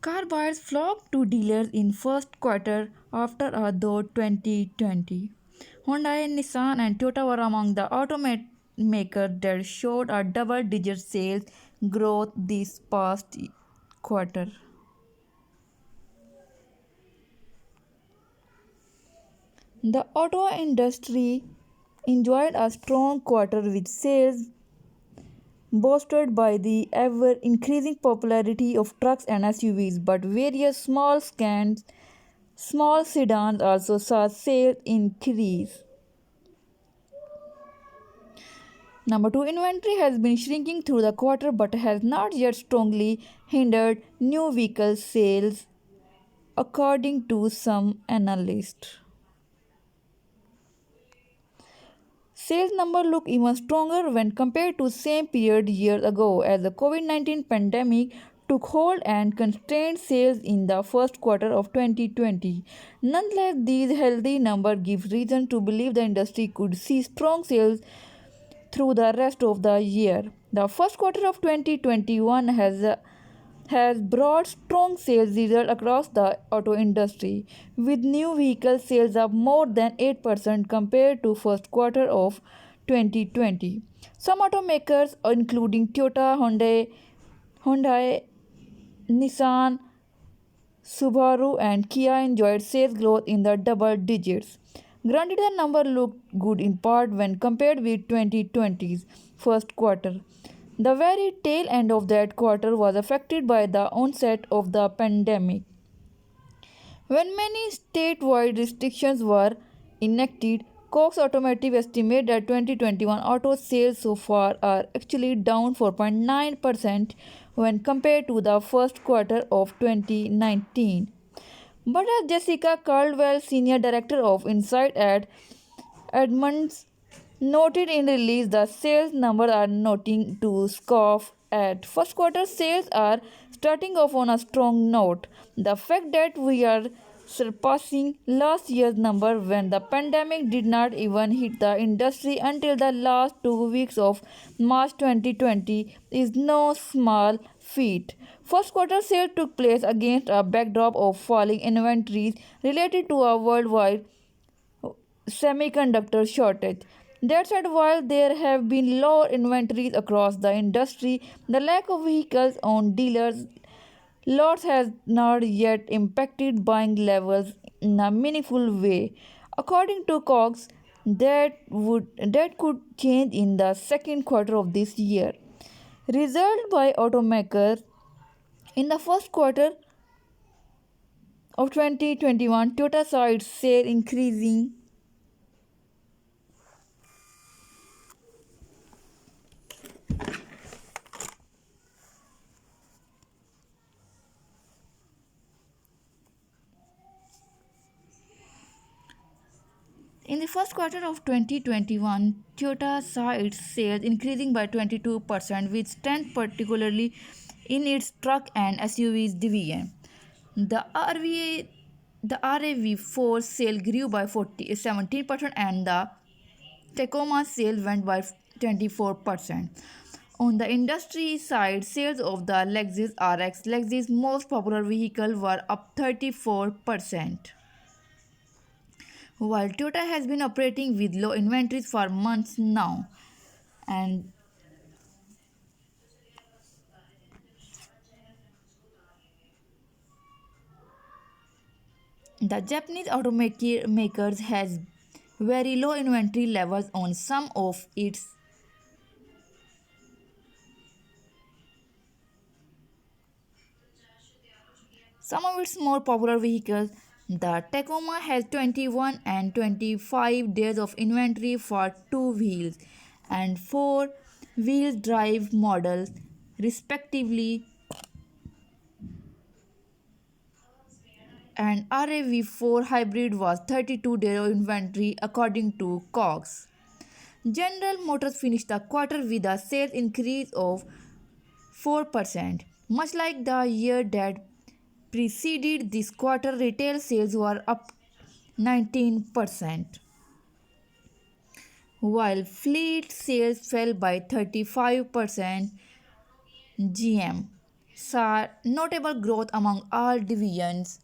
Car buyers flocked to dealers in first quarter after a though 2020. Hyundai, Nissan and Toyota were among the automakers that showed a double-digit sales growth this past quarter. The auto industry enjoyed a strong quarter with sales bolstered by the ever increasing popularity of trucks and SUVs, but various small sedans also saw sales increase. Number two, inventory has been shrinking through the quarter but has not yet strongly hindered new vehicle sales, according to some analysts. Sales numbers look even stronger when compared to same period years ago as the COVID-19 pandemic took hold and constrained sales in the first quarter of 2020. Nonetheless, these healthy numbers give reason to believe the industry could see strong sales through the rest of the year. The first quarter of 2021 has brought strong sales results across the auto industry, with new vehicle sales up more than 8% compared to first quarter of 2020. Some automakers, including Toyota, Hyundai, Nissan, Subaru, and Kia, enjoyed sales growth in the double digits. Granted, the number looked good in part when compared with 2020's first quarter. The very tail end of that quarter was affected by the onset of the pandemic, when many statewide restrictions were enacted. Cox Automotive estimates that 2021 auto sales so far are actually down 4.9% when compared to the first quarter of 2019. But as Jessica Caldwell, Senior Director of Insight at Edmunds, noted in release, the sales numbers are nothing to scoff at. First quarter sales are starting off on a strong note. The fact that we are surpassing last year's number when the pandemic did not even hit the industry until the last 2 weeks of March 2020 is no small feat. First quarter sales took place against a backdrop of falling inventories related to a worldwide semiconductor shortage. That said, while there have been low inventories across the industry, the lack of vehicles on dealers' lots has not yet impacted buying levels in a meaningful way. According to Cox, that could change in the second quarter of this year. Result by automakers in the first quarter of 2021, Toyota saw its sale increasing In the first quarter of 2021, Toyota saw its sales increasing by 22%, with strength particularly in its truck and SUVs division. The RAV4 sale grew by 17% and the Tacoma sale went by 24%. On the industry side, sales of the Lexus RX, Lexus' most popular vehicle, were up 34%. While Toyota has been operating with low inventories for months now, and the Japanese automakers has very low inventory levels on some of its more popular vehicles. The Tacoma has 21 and 25 days of inventory for two-wheels and four-wheel drive models, respectively, and RAV4 hybrid was 32 days of inventory, according to Cox. General Motors finished the quarter with a sales increase of 4%. Much like the year that preceded this quarter, retail sales were up 19%, while fleet sales fell by 35%. GM saw notable growth among all divisions,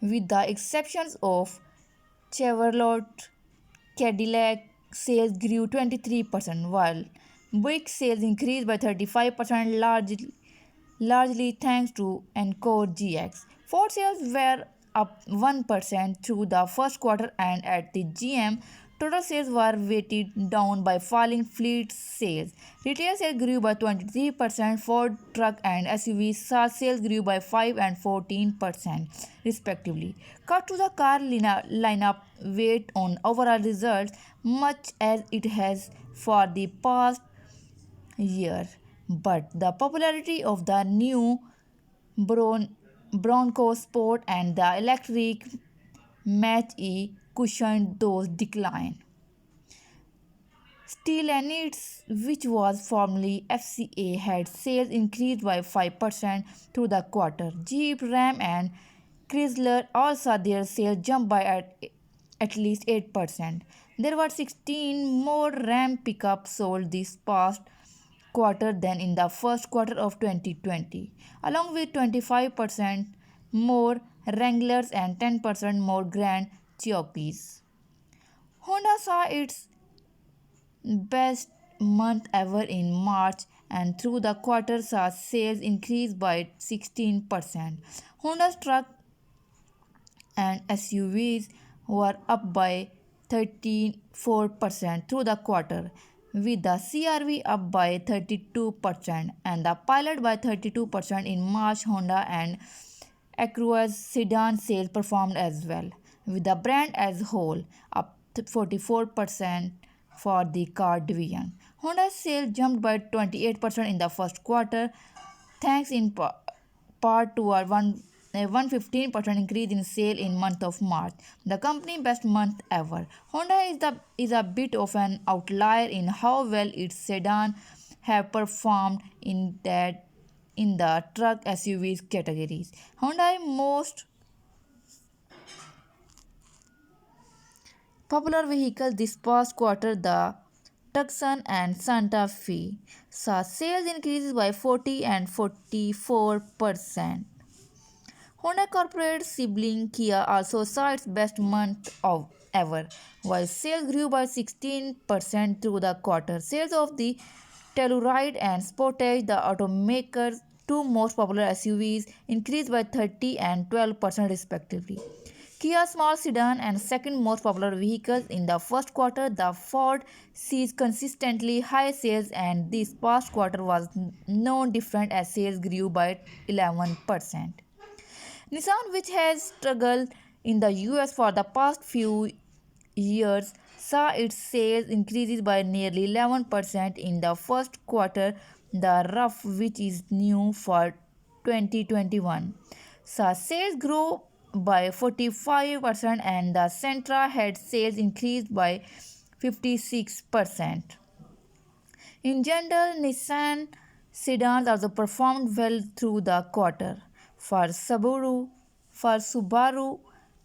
with the exceptions of Chevrolet. Cadillac sales grew 23%, while Buick sales increased by 35%, largely thanks to Encore GX. Ford sales were up 1% through the first quarter, and at the GM, total sales were weighted down by falling fleet sales. Retail sales grew by 23%. Ford truck and SUV sales grew by 5 and 14%, respectively. Cut to the car lineup weighed on overall results, much as it has for the past year. But the popularity of the new Bronco Sport and the electric Mach-E cushioned those declines. Stellantis, which was formerly FCA, had sales increased by 5% through the quarter. Jeep, Ram, and Chrysler all saw their sales jump by at least 8%. There were 16 more Ram pickups sold this past quarter than in the first quarter of 2020, along with 25% more Wranglers and 10% more Grand Cherokees. Honda saw its best month ever in March, and through the quarter saw sales increase by 16%. Honda's truck and SUVs were up by 34% through the quarter, with the CR-V up by 32% and the Pilot by 32% in March. Honda and Acura's sedan sales performed as well, with the brand as a whole up 44% for the car division. Honda's sales jumped by 28% in the first quarter, thanks in part to a 115% increase in sale in month of March, the company's best month ever. Honda is a bit of an outlier in how well its sedans have performed in the truck SUVs categories. Honda's most popular vehicles this past quarter, the Tucson and Santa Fe, saw sales increases by 40 and 44%. Honda corporate sibling Kia also saw its best month ever, while sales grew by 16% through the quarter. Sales of the Telluride and Sportage, the automaker's two most popular SUVs, increased by 30 and 12% respectively. Kia's small sedan and second most popular vehicles in the first quarter, the Ford sees consistently high sales, and this past quarter was no different as sales grew by 11%. Nissan, which has struggled in the US for the past few years, saw its sales increases by nearly 11% in the first quarter. The RUF, which is new for 2021, saw sales grow by 45%, and the Sentra had sales increased by 56%. In general, Nissan sedans also performed well through the quarter. For Subaru,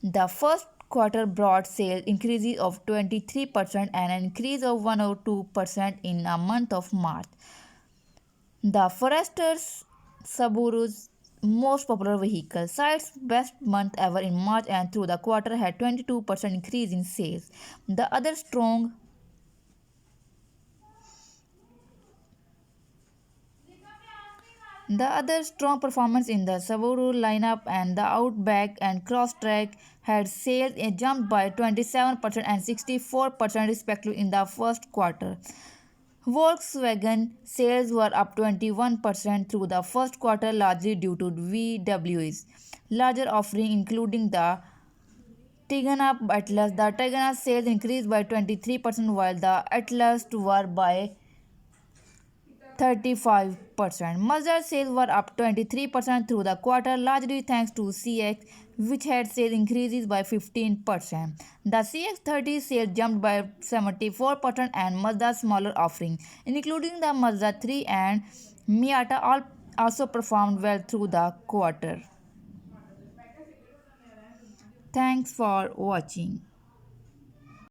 the first quarter brought sales increases of 23% and an increase of 102% in a month of March. The Forester's, Subaru's most popular vehicle, saw its best month ever in March, and through the quarter had 22% increase in sales. The other strong performance in the Subaru lineup and the Outback and Crosstrek had sales jumped by 27% and 64% respectively in the first quarter. Volkswagen sales were up 21% through the first quarter, largely due to VW's larger offering, including the Tigana Atlas. The Tigana sales increased by 23%, while the Atlas were by 35%. Mazda sales were up 23% through the quarter, largely thanks to CX, which had sales increases by 15%. The CX-30 sales jumped by 74%, and Mazda's smaller offering, including the Mazda 3 and Miata, also performed well through the quarter. Thanks for watching.